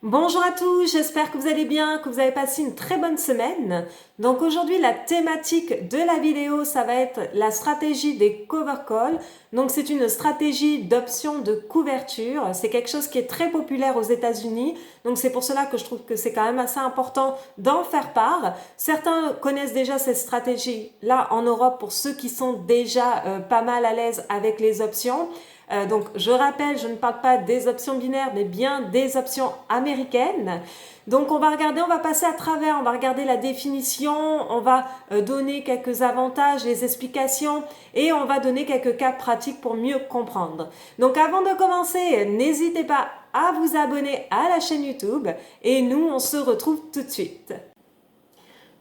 Bonjour à tous, j'espère que vous allez bien, que vous avez passé une très bonne semaine. Donc aujourd'hui, la thématique de la vidéo, ça va être la stratégie des cover calls. Donc c'est une stratégie d'option de couverture. C'est quelque chose qui est très populaire aux États-Unis. Donc c'est pour cela que je trouve que c'est quand même assez important d'en faire part. Certains connaissent déjà cette stratégie-là en Europe pour ceux qui sont déjà pas mal à l'aise avec les options. Donc je rappelle, je ne parle pas des options binaires, mais bien des options américaines. Donc on va passer à travers, on va regarder la définition, on va donner quelques avantages, les explications et on va donner quelques cas pratiques pour mieux comprendre. Donc avant de commencer, n'hésitez pas à vous abonner à la chaîne YouTube et nous on se retrouve tout de suite.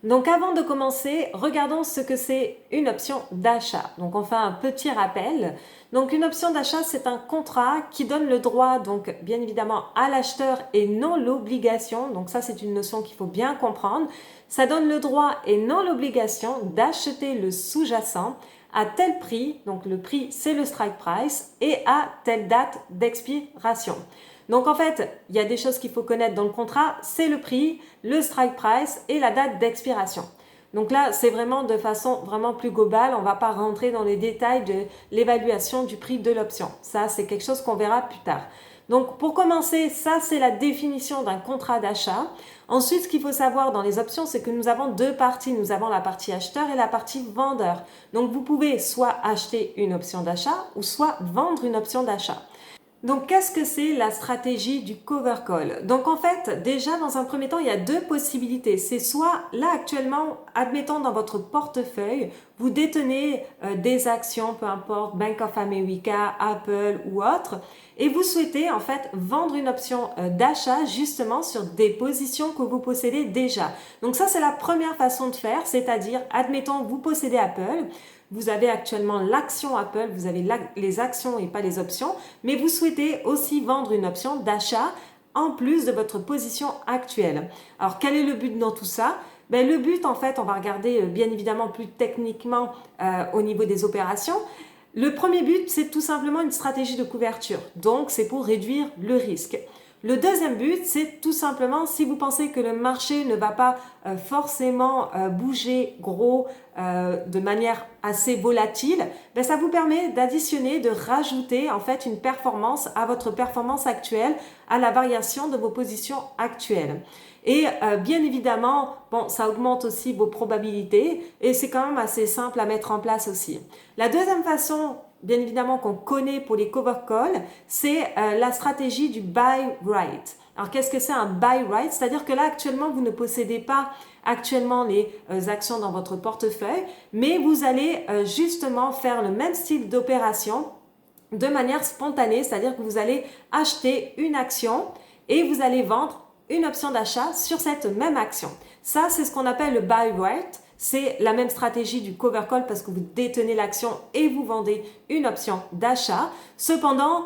Donc avant de commencer, regardons ce que c'est une option d'achat. Donc on fait un petit rappel. Donc une option d'achat, c'est un contrat qui donne le droit, donc bien évidemment à l'acheteur et non l'obligation. Donc ça c'est une notion qu'il faut bien comprendre. Ça donne le droit et non l'obligation d'acheter le sous-jacent à tel prix, donc le prix c'est le strike price, et à telle date d'expiration. Donc en fait, il y a des choses qu'il faut connaître dans le contrat, c'est le prix, le strike price et la date d'expiration. Donc là, c'est vraiment de façon vraiment plus globale, on ne va pas rentrer dans les détails de l'évaluation du prix de l'option. Ça, c'est quelque chose qu'on verra plus tard. Donc pour commencer, ça c'est la définition d'un contrat d'achat. Ensuite, ce qu'il faut savoir dans les options, c'est que nous avons deux parties. Nous avons la partie acheteur et la partie vendeur. Donc vous pouvez soit acheter une option d'achat ou soit vendre une option d'achat. Donc, qu'est-ce que c'est la stratégie du cover call? Donc, en fait, déjà, dans un premier temps, il y a deux possibilités. C'est soit, là, actuellement, admettons dans votre portefeuille, vous détenez des actions, peu importe, Bank of America, Apple ou autre, et vous souhaitez, en fait, vendre une option d'achat justement sur des positions que vous possédez déjà. Donc, ça, c'est la première façon de faire, c'est-à-dire, admettons, vous possédez Apple, vous avez actuellement l'action Apple, vous avez les actions et pas les options, mais vous souhaitez aussi vendre une option d'achat en plus de votre position actuelle. Alors, quel est le but dans tout ça? Ben, le but, en fait, on va regarder bien évidemment plus techniquement au niveau des opérations. Le premier but, c'est tout simplement une stratégie de couverture. Donc, c'est pour réduire le risque. Le deuxième but, c'est tout simplement si vous pensez que le marché ne va pas forcément bouger gros de manière assez volatile, ben ça vous permet d'additionner, de rajouter en fait une performance à votre performance actuelle, à la variation de vos positions actuelles. Et bien évidemment, bon, ça augmente aussi vos probabilités et c'est quand même assez simple à mettre en place aussi. La deuxième façon, bien évidemment, qu'on connaît pour les cover calls, c'est la stratégie du buy right. Alors, qu'est-ce que c'est un buy right? C'est-à-dire que là, actuellement, vous ne possédez pas actuellement les actions dans votre portefeuille, mais vous allez justement faire le même style d'opération de manière spontanée, c'est-à-dire que vous allez acheter une action et vous allez vendre une option d'achat sur cette même action. Ça, c'est ce qu'on appelle le buy right. C'est la même stratégie du cover call parce que vous détenez l'action et vous vendez une option d'achat. Cependant,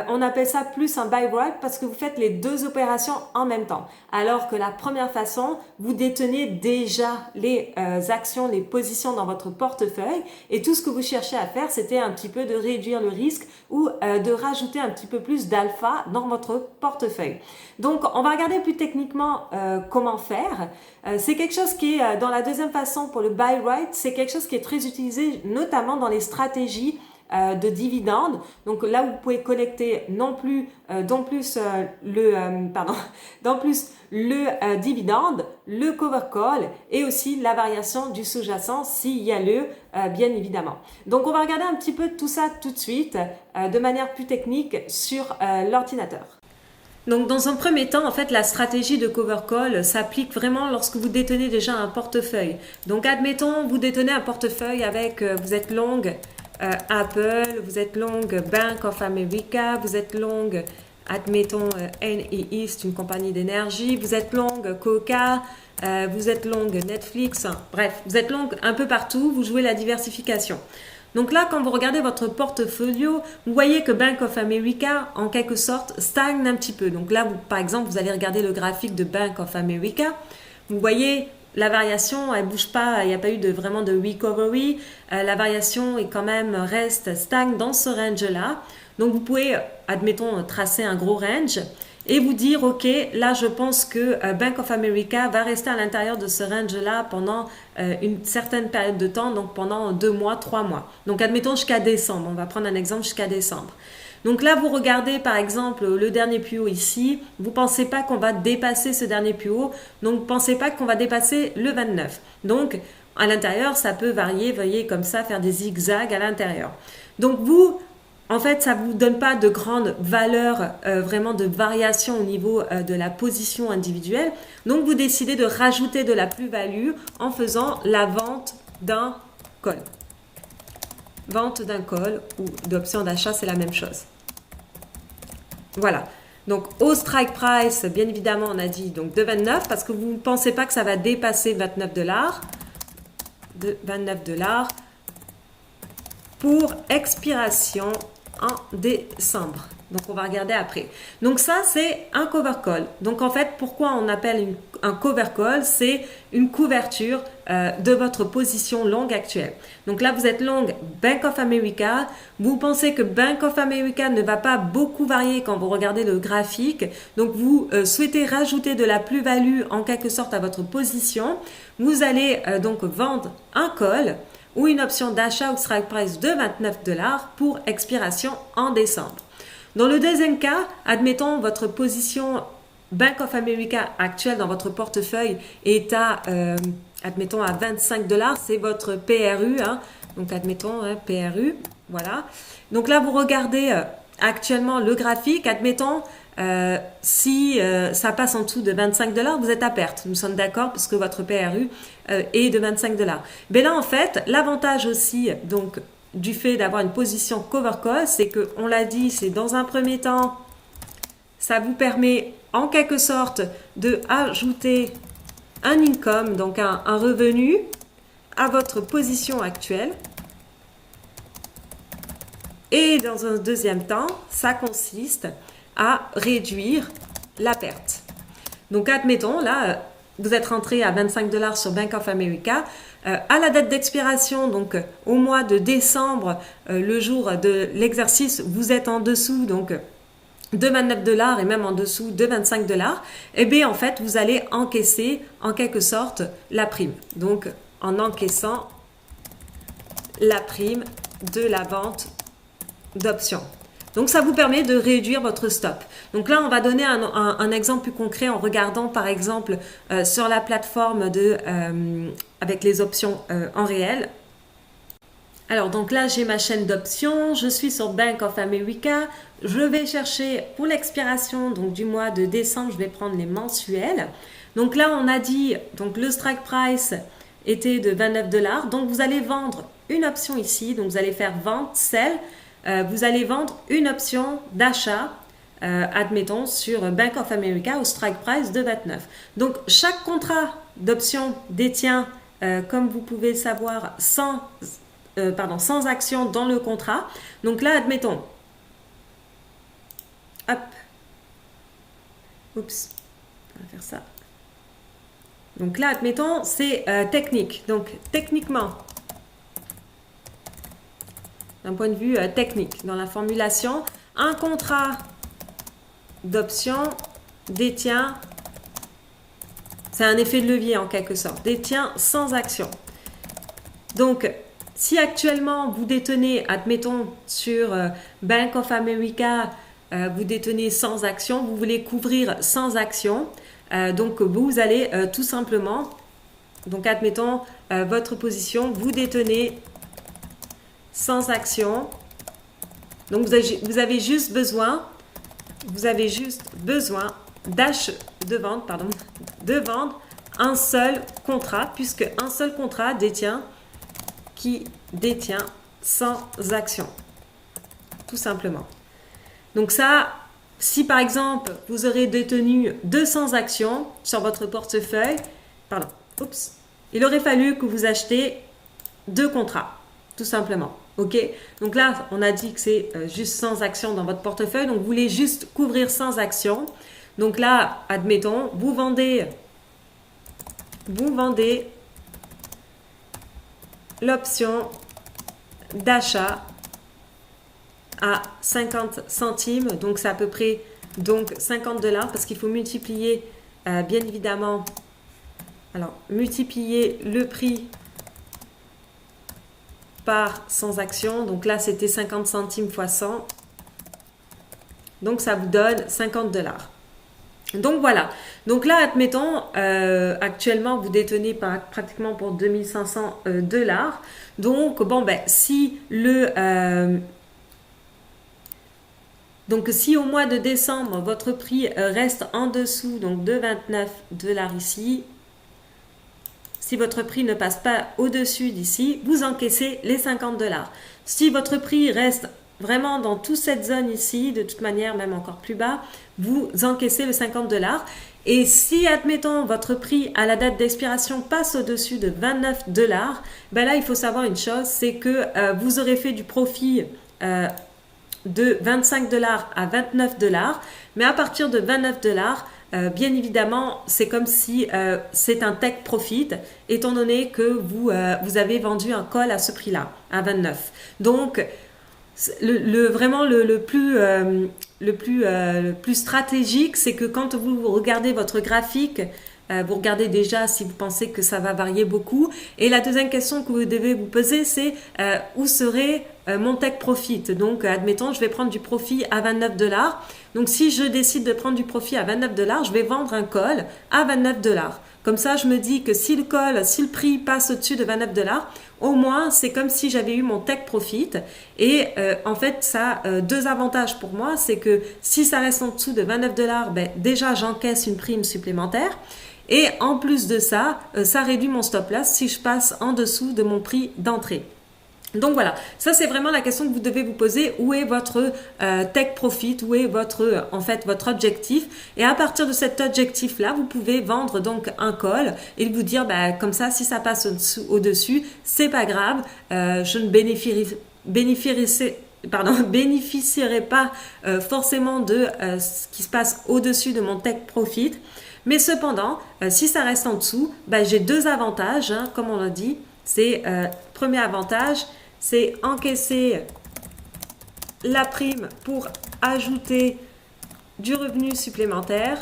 on appelle ça plus un buy right parce que vous faites les deux opérations en même temps. Alors que la première façon, vous détenez déjà les actions, les positions dans votre portefeuille et tout ce que vous cherchez à faire, c'était un petit peu de réduire le risque ou de rajouter un petit peu plus d'alpha dans votre portefeuille. Donc, on va regarder plus techniquement comment faire. C'est quelque chose qui est dans la deuxième façon pour le buy right, c'est quelque chose qui est très utilisé notamment dans les stratégies de dividendes. Donc là, vous pouvez collecter non plus le dividende, le cover call et aussi la variation du sous-jacent s'il y a bien évidemment. Donc on va regarder un petit peu tout ça tout de suite de manière plus technique sur l'ordinateur. Donc, dans un premier temps, en fait, la stratégie de cover call s'applique vraiment lorsque vous détenez déjà un portefeuille. Donc, admettons, vous détenez un portefeuille avec, vous êtes long Apple, vous êtes long Bank of America, vous êtes long, admettons, NEE, c'est une compagnie d'énergie, vous êtes long Coca, vous êtes long Netflix, bref, vous êtes long un peu partout, vous jouez la diversification. Donc là, quand vous regardez votre portfolio, vous voyez que Bank of America, en quelque sorte, stagne un petit peu. Donc là, par exemple, vous allez regarder le graphique de Bank of America. Vous voyez, la variation, elle bouge pas, il n'y a pas eu vraiment de recovery. La variation est quand même reste stagne dans ce range-là. Donc vous pouvez, admettons, tracer un gros range. et vous dire, ok, là je pense que Bank of America va rester à l'intérieur de ce range-là pendant une certaine période de temps, donc pendant 2 mois, 3 mois. Donc admettons jusqu'à décembre, on va prendre un exemple jusqu'à décembre. Donc là, vous regardez par exemple le dernier plus haut ici, vous ne pensez pas qu'on va dépasser ce dernier plus haut, donc ne pensez pas qu'on va dépasser le 29. Donc à l'intérieur, ça peut varier, voyez comme ça, faire des zigzags à l'intérieur. Donc vous, en fait, ça ne vous donne pas de grande valeur, vraiment de variation au niveau de la position individuelle. Donc, vous décidez de rajouter de la plus-value en faisant la vente d'un call. Vente d'un call ou d'option d'achat, c'est la même chose. Voilà. Donc, au strike price, bien évidemment, on a dit donc de 29 parce que vous ne pensez pas que ça va dépasser 29 $. De 29 $ pour expiration en décembre. Donc, on va regarder après. Donc, ça, c'est un cover call. Donc, en fait, pourquoi on appelle un cover call? C'est une couverture de votre position longue actuelle. Donc là, vous êtes longue Bank of America. Vous pensez que Bank of America ne va pas beaucoup varier quand vous regardez le graphique. Donc, vous souhaitez rajouter de la plus-value en quelque sorte à votre position. Vous allez donc vendre un call ou une option d'achat au strike price de 29 $ pour expiration en décembre. Dans le deuxième cas, admettons votre position Bank of America actuelle dans votre portefeuille est à, admettons, à 25 $, c'est votre PRU, hein. Donc admettons PRU, voilà. Donc là, vous regardez actuellement le graphique, admettons, si ça passe en dessous de 25 $, vous êtes à perte. Nous sommes d'accord parce que votre PRU est de 25 $. Mais là, en fait, l'avantage aussi donc du fait d'avoir une position cover call, c'est que, on l'a dit, c'est dans un premier temps, ça vous permet en quelque sorte de ajouter un income, donc un revenu à votre position actuelle. Et dans un deuxième temps, ça consiste à réduire la perte. Donc, admettons, là, vous êtes rentré à 25 $ sur Bank of America. À la date d'expiration, donc au mois de décembre, le jour de l'exercice, vous êtes en dessous donc de 29 $ et même en dessous de 25 $. Et bien, en fait, vous allez encaisser en quelque sorte la prime. Donc, en encaissant la prime de la vente d'options. Donc, ça vous permet de réduire votre stop. Donc là, on va donner un exemple plus concret en regardant, par exemple, sur la plateforme avec les options en réel. Alors, donc là, j'ai ma chaîne d'options. Je suis sur Bank of America. Je vais chercher pour l'expiration donc du mois de décembre, je vais prendre les mensuels. Donc là, on a dit, donc le strike price était de 29 $. Donc, vous allez vendre une option ici. Donc, vous allez faire vente, sell. Vous allez vendre une option d'achat, admettons, sur Bank of America au strike price de 29. Donc, chaque contrat d'option détient, comme vous pouvez le savoir, 100 actions dans le contrat. Donc là, admettons, hop, oups, on va faire ça. Donc là, admettons, c'est technique. Donc, techniquement, d'un point de vue technique, dans la formulation, un contrat d'option détient, c'est un effet de levier en quelque sorte, détient 100 actions. Donc, si actuellement vous détenez, admettons sur Bank of America, vous détenez 100 actions, vous voulez couvrir 100 actions, donc vous allez tout simplement, donc admettons votre position, vous détenez 100 actions, donc vous avez juste besoin de vendre un seul contrat, puisque un seul contrat détient 100 actions, tout simplement. Donc ça, si par exemple vous aurez détenu 200 actions sur votre portefeuille, il aurait fallu que vous achetiez 2 contrats, tout simplement. Ok, donc là, on a dit que c'est juste 100 actions dans votre portefeuille, donc vous voulez juste couvrir 100 actions. Donc là, admettons, vous vendez l'option d'achat à 50 centimes, donc c'est à peu près Donc 50 $ parce qu'il faut multiplier bien évidemment, alors multiplier le prix par 100 actions. Donc là c'était 50 centimes fois 100. Donc ça vous donne 50 $. Donc voilà, donc là admettons actuellement vous détenez pratiquement pour 2500 $. Donc bon ben si donc si au mois de décembre votre prix reste en dessous donc de 29 $ ici, si votre prix ne passe pas au-dessus d'ici, vous encaissez les 50 $. Si votre prix reste vraiment dans toute cette zone ici, de toute manière même encore plus bas, vous encaissez le 50 $. Et si, admettons, votre prix à la date d'expiration passe au-dessus de 29 $, ben là, il faut savoir une chose, c'est que vous aurez fait du profit de 25 $ à 29 $, mais à partir de 29 $, bien évidemment, c'est comme si c'est un take profit, étant donné que vous avez vendu un call à ce prix-là, à 29. Donc, vraiment le plus stratégique, c'est que quand vous regardez votre graphique, vous regardez déjà si vous pensez que ça va varier beaucoup. Et la deuxième question que vous devez vous poser, c'est où serait mon take profit. Donc, admettons, je vais prendre du profit à 29 $. Donc, si je décide de prendre du profit à 29 $, je vais vendre un call à 29 $. Comme ça, je me dis que si le prix passe au-dessus de 29 $, au moins, c'est comme si j'avais eu mon take profit. Et en fait, ça a deux avantages pour moi. C'est que si ça reste en dessous de 29 $, ben, déjà, j'encaisse une prime supplémentaire. Et en plus de ça, ça réduit mon stop loss si je passe en dessous de mon prix d'entrée. Donc voilà, ça c'est vraiment la question que vous devez vous poser. Où est votre take profit? Où est votre objectif? Et à partir de cet objectif-là, vous pouvez vendre donc un call et vous dire, bah, comme ça, si ça passe au-dessus, c'est pas grave, je ne bénéficierai pas forcément de ce qui se passe au-dessus de mon take profit. Mais cependant, si ça reste en dessous, bah, j'ai deux avantages, hein, comme on l'a dit. C'est premier avantage, c'est encaisser la prime pour ajouter du revenu supplémentaire.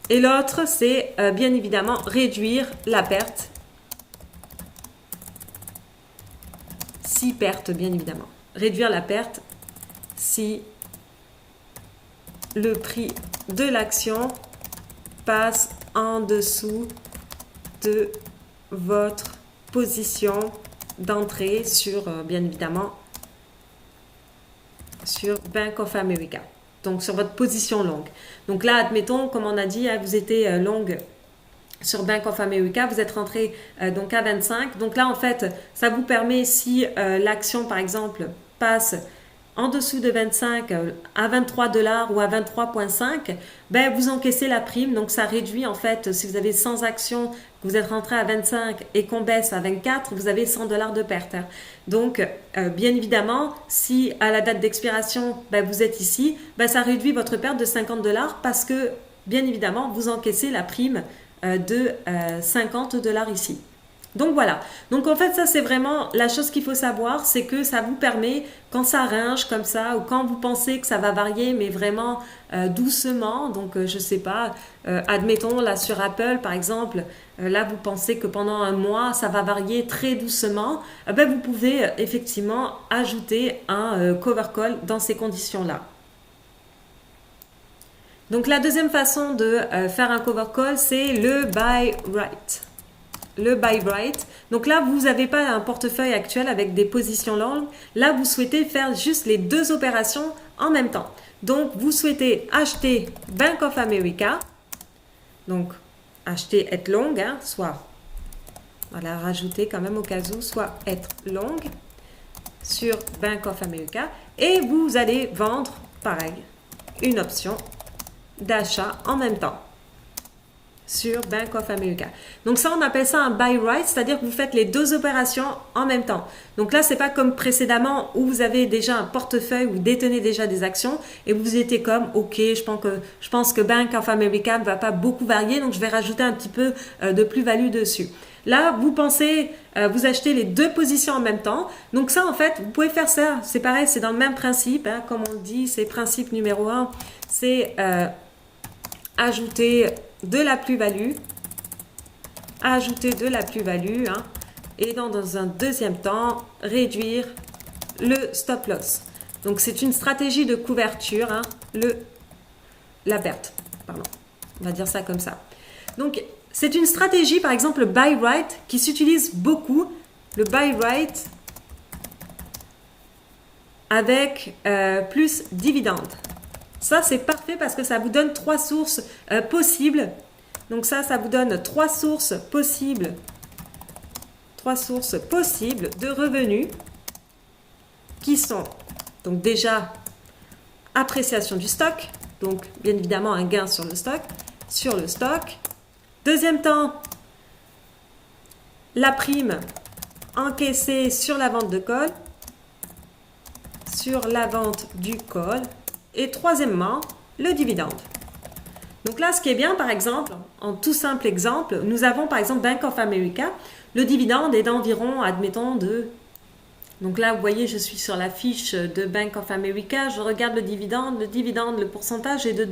Et l'autre, c'est bien évidemment réduire la perte. Si perte, bien évidemment. Réduire la perte si le prix de l'action passe en dessous de votre position d'entrée sur, bien évidemment, sur Bank of America. Donc, sur votre position longue. Donc là, admettons, comme on a dit, vous étiez longue sur Bank of America, vous êtes rentré donc à 25. Donc là, en fait, ça vous permet, si l'action, par exemple, passe en dessous de 25 à 23 $ ou à 23,5, ben vous encaissez la prime. Donc ça réduit en fait, si vous avez 100 actions, vous êtes rentré à 25 et qu'on baisse à 24, vous avez 100 $ de perte. Donc bien évidemment, si à la date d'expiration, ben, vous êtes ici, ben, ça réduit votre perte de 50 $ parce que bien évidemment, vous encaissez la prime de 50 $ ici. Donc voilà, donc en fait ça c'est vraiment la chose qu'il faut savoir, c'est que ça vous permet quand ça ringe comme ça ou quand vous pensez que ça va varier mais vraiment doucement, donc je sais pas, admettons là sur Apple par exemple, là vous pensez que pendant un mois ça va varier très doucement, ben, vous pouvez effectivement ajouter un cover call dans ces conditions là. Donc la deuxième façon de faire un cover call, c'est le buy right. Le buy right. Donc là, vous n'avez pas un portefeuille actuel avec des positions longues. Là, vous souhaitez faire juste les deux opérations en même temps. Donc, vous souhaitez acheter Bank of America. Donc, acheter, être longue, hein, soit, voilà, rajouter quand même au cas où, soit être longue sur Bank of America. Et vous allez vendre, pareil, une option d'achat en même temps. sur Bank of America. Donc ça, on appelle ça un buy right, c'est-à-dire que vous faites les deux opérations en même temps. Donc là, c'est pas comme précédemment où vous avez déjà un portefeuille, vous détenez déjà des actions et vous étiez comme, ok, je pense que Bank of America ne va pas beaucoup varier, donc je vais rajouter un petit peu de plus-value dessus. Là, vous pensez, vous achetez les deux positions en même temps. Donc ça, en fait, vous pouvez faire ça. C'est pareil, c'est dans le même principe, hein, comme on le dit, c'est principe numéro 1, c'est ajouter de la plus-value, hein, et dans un deuxième temps, réduire le stop loss. Donc c'est une stratégie de couverture, hein, la perte, pardon, on va dire ça comme ça. Donc c'est une stratégie, par exemple le buy right, qui s'utilise beaucoup, le buy right avec plus dividende. Ça, c'est parfait parce que ça vous donne trois sources possibles. Donc ça vous donne trois sources possibles de revenus qui sont donc déjà appréciation du stock, donc bien évidemment un gain sur le stock. Deuxième temps, la prime encaissée sur la vente de call, du call. Et troisièmement, le dividende. Donc là, ce qui est bien, par exemple, en tout simple exemple, nous avons par exemple Bank of America. Le dividende est d'environ, admettons, donc là, vous voyez, je suis sur la fiche de Bank of America. Je regarde le dividende. Le pourcentage est de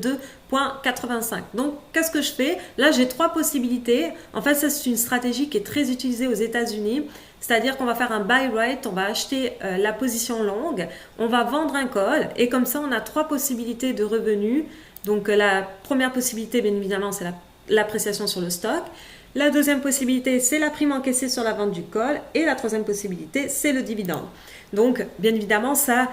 2,85. Donc, qu'est-ce que je fais? Là, j'ai trois possibilités. En fait, ça, c'est une stratégie qui est très utilisée aux États-Unis. C'est-à-dire qu'on va faire un buy right, on va acheter la position longue, on va vendre un call et comme ça, on a trois possibilités de revenus. Donc, la première possibilité, bien évidemment, c'est l'appréciation sur le stock. La deuxième possibilité, c'est la prime encaissée sur la vente du call. Et la troisième possibilité, c'est le dividende. Donc, bien évidemment, c'est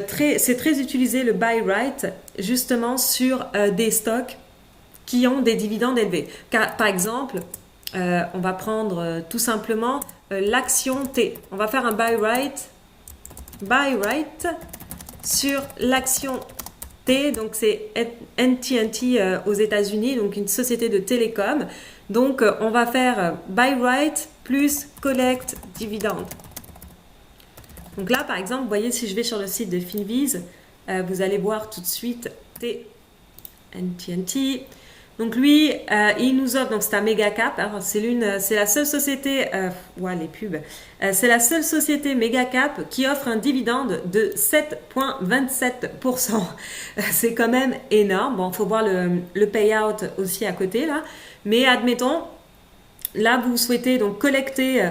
très utilisé le buy right, justement, sur des stocks qui ont des dividendes élevés. Car, par exemple, on va prendre tout simplement l'action T. On va faire un buy right sur l'action T. Donc, c'est AT&T aux États-Unis, donc une société de télécom. Donc, on va faire buy right plus collect dividende. Donc là, par exemple, vous voyez, si je vais sur le site de Finviz, vous allez voir tout de suite AT&T. Donc lui, il nous offre, donc c'est un méga cap, hein, c'est la seule société, les pubs, c'est la seule société méga cap qui offre un dividende de 7,27%. C'est quand même énorme. Bon, il faut voir le payout aussi à côté là. Mais admettons, là vous souhaitez donc collecter,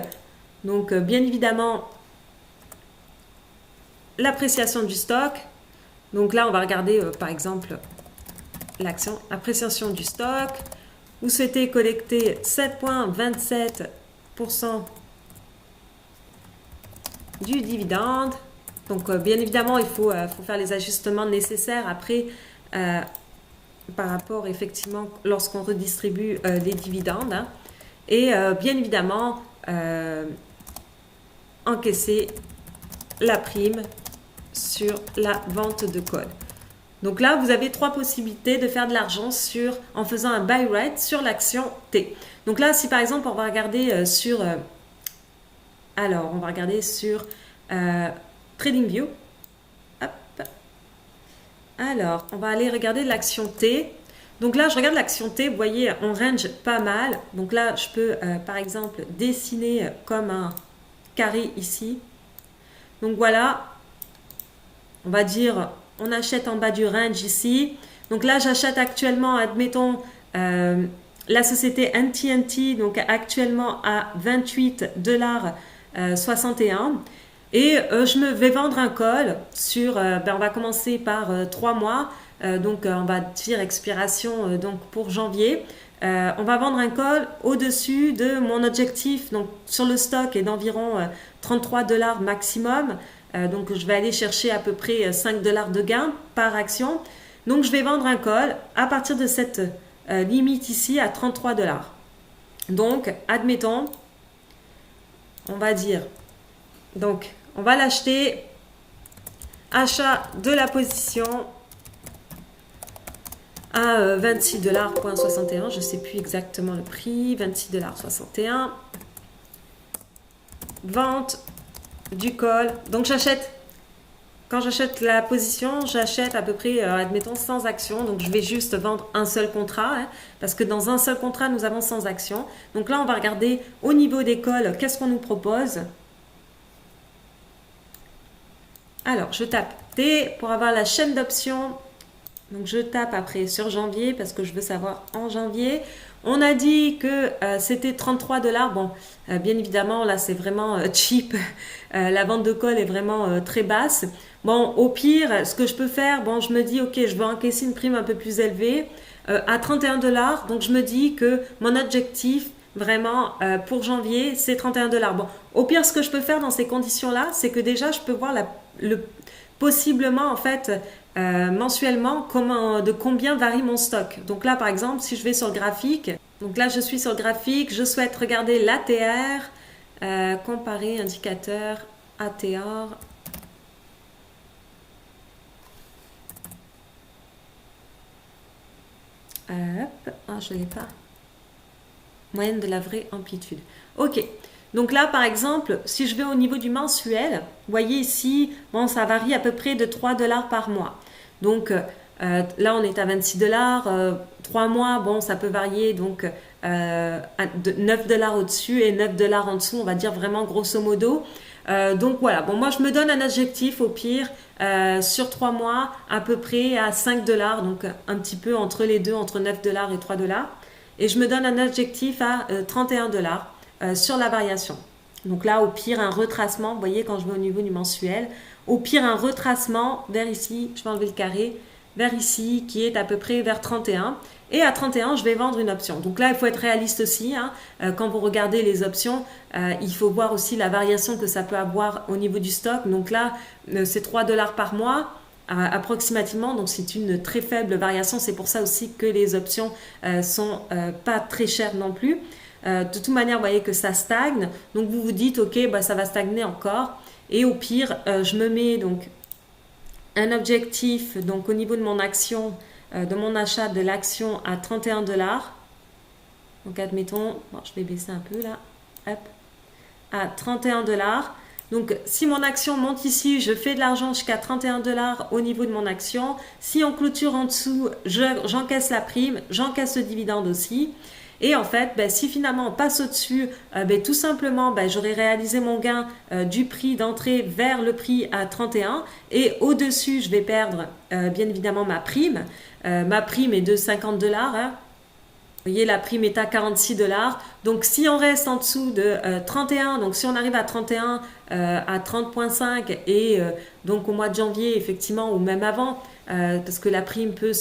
donc bien évidemment, l'appréciation du stock. Donc là, on va regarder par exemple l'action appréciation du stock. Vous souhaitez collecter 7,27% du dividende. Donc, bien évidemment, il faut faire les ajustements nécessaires après par rapport, effectivement, lorsqu'on redistribue les dividendes. Hein. Et bien évidemment, encaisser la prime sur la vente de call. Donc là, vous avez trois possibilités de faire de l'argent en faisant un buy right sur l'action T. Donc là, si par exemple, on va regarder sur TradingView. Hop. Alors, on va aller regarder l'action T. Donc là, je regarde l'action T. Vous voyez, on range pas mal. Donc là, je peux, par exemple, dessiner comme un carré ici. Donc voilà, on va dire... On achète en bas du range ici. Donc là, j'achète actuellement, admettons, la société AT&T, donc actuellement à 28,61 $. Et je vais vendre un call sur, on va commencer par 3 mois. Donc, on va dire expiration donc pour janvier. On va vendre un call au-dessus de mon objectif. Donc, sur le stock est d'environ 33 $ maximum. Donc, je vais aller chercher à peu près 5 $ de gain par action. Donc, je vais vendre un call à partir de cette limite ici à 33 $. Donc, admettons, on va dire, donc, on va l'acheter, achat de la position à 26,61 $. Je ne sais plus exactement le prix. 26,61 $. Vente du call. Donc j'achète, quand j'achète la position, j'achète à peu près, admettons, 100 actions. Donc je vais juste vendre un seul contrat, hein, parce que dans un seul contrat, nous avons 100 actions. Donc là, on va regarder au niveau des calls, qu'est-ce qu'on nous propose. Alors, je tape T pour avoir la chaîne d'options. Donc je tape après sur janvier parce que je veux savoir en janvier. On a dit que c'était 33 $. Bon, bien évidemment, là c'est vraiment cheap. La vente de call est vraiment très basse. Bon, au pire, ce que je peux faire, bon, je me dis, ok, je veux encaisser une prime un peu plus élevée à 31 $. Donc je me dis que mon objectif, vraiment, pour janvier, c'est 31 $. Bon, au pire, ce que je peux faire dans ces conditions-là, c'est que déjà, je peux voir possiblement, en fait, mensuellement, de combien varie mon stock. Donc là, par exemple, si je vais sur le graphique, donc là, je suis sur le graphique, je souhaite regarder l'ATR, comparer indicateur ATR. Hop, ah, je ne l'ai pas. Moyenne de la vraie amplitude. Ok. Donc là, par exemple, si je vais au niveau du mensuel, vous voyez ici, bon, ça varie à peu près de 3 $ par mois. Donc là, on est à 26 $. 3 mois, bon, ça peut varier donc de 9 $ au-dessus et 9 $ en dessous, on va dire vraiment grosso modo. Donc voilà, bon, moi je me donne un objectif au pire sur 3 mois à peu près à 5 $, donc un petit peu entre les deux, entre 9 $ et 3 $. Et je me donne un objectif à 31 $ sur la variation. Donc là, au pire, un retracement, vous voyez, quand je vais au niveau du mensuel, au pire, un retracement vers ici, je vais enlever le carré, vers ici, qui est à peu près vers 31. Et à 31, je vais vendre une option. Donc là, il faut être réaliste aussi, hein. Quand vous regardez les options, il faut voir aussi la variation que ça peut avoir au niveau du stock. Donc là, c'est 3 $ par mois. Approximativement, donc c'est une très faible variation, c'est pour ça aussi que les options sont pas très chères non plus. De toute manière, vous voyez que ça stagne, donc vous vous dites ok, bah, ça va stagner encore, et au pire, je me mets donc un objectif donc au niveau de mon action, de mon achat de l'action à 31 $. Donc admettons, bon, je vais baisser un peu là, hop, à 31 $. Donc, si mon action monte ici, je fais de l'argent jusqu'à 31 $ au niveau de mon action. Si on clôture en dessous, j'encaisse la prime, j'encaisse le dividende aussi. Et en fait, ben, si finalement on passe au-dessus, ben, tout simplement, ben, j'aurai réalisé mon gain du prix d'entrée vers le prix à 31. Et au-dessus, je vais perdre bien évidemment ma prime. Ma prime est de 50 $. Hein. Vous voyez, la prime est à 46 $. Donc, si on reste en dessous de 31, donc si on arrive à 31, à 30,5 et donc au mois de janvier, effectivement, ou même avant, parce que la prime peut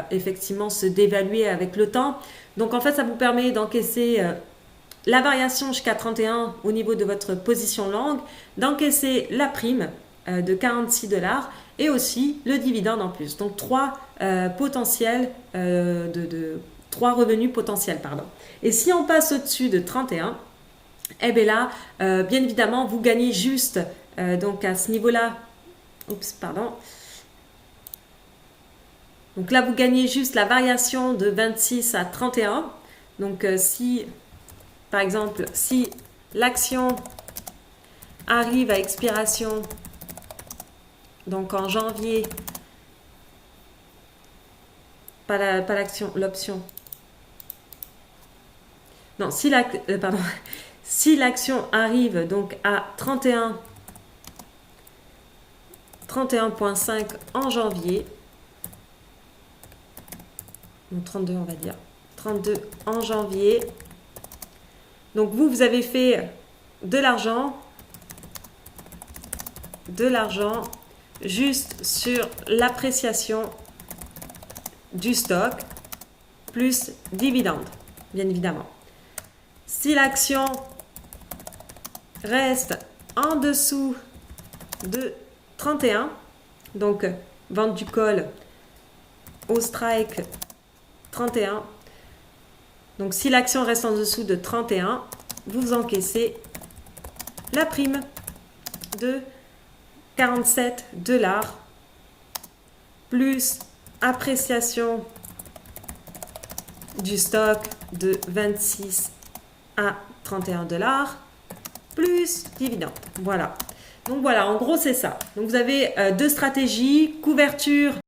effectivement se dévaluer avec le temps. Donc, en fait, ça vous permet d'encaisser la variation jusqu'à 31 au niveau de votre position longue, d'encaisser la prime de 46 $ et aussi le dividende en plus. Donc, trois potentiels trois revenus potentiels, pardon. Et si on passe au-dessus de 31, eh bien là, bien évidemment, vous gagnez juste, donc à ce niveau-là, oups, pardon. Donc là, vous gagnez juste la variation de 26 à 31. Donc si, par exemple, si l'action arrive à expiration, donc en janvier, pas l'action, l'option. Non, si l'action arrive donc à 31,5 en janvier, donc 32 on va dire, 32 en janvier, donc vous avez fait de l'argent juste sur l'appréciation du stock plus dividende, bien évidemment. Si l'action reste en dessous de 31, donc vente du call au strike 31, donc si l'action reste en dessous de 31, vous encaissez la prime de 47 $ plus appréciation du stock de 26 à 31 $, plus dividende. Voilà. Donc voilà, en gros, c'est ça. Donc vous avez deux stratégies, couverture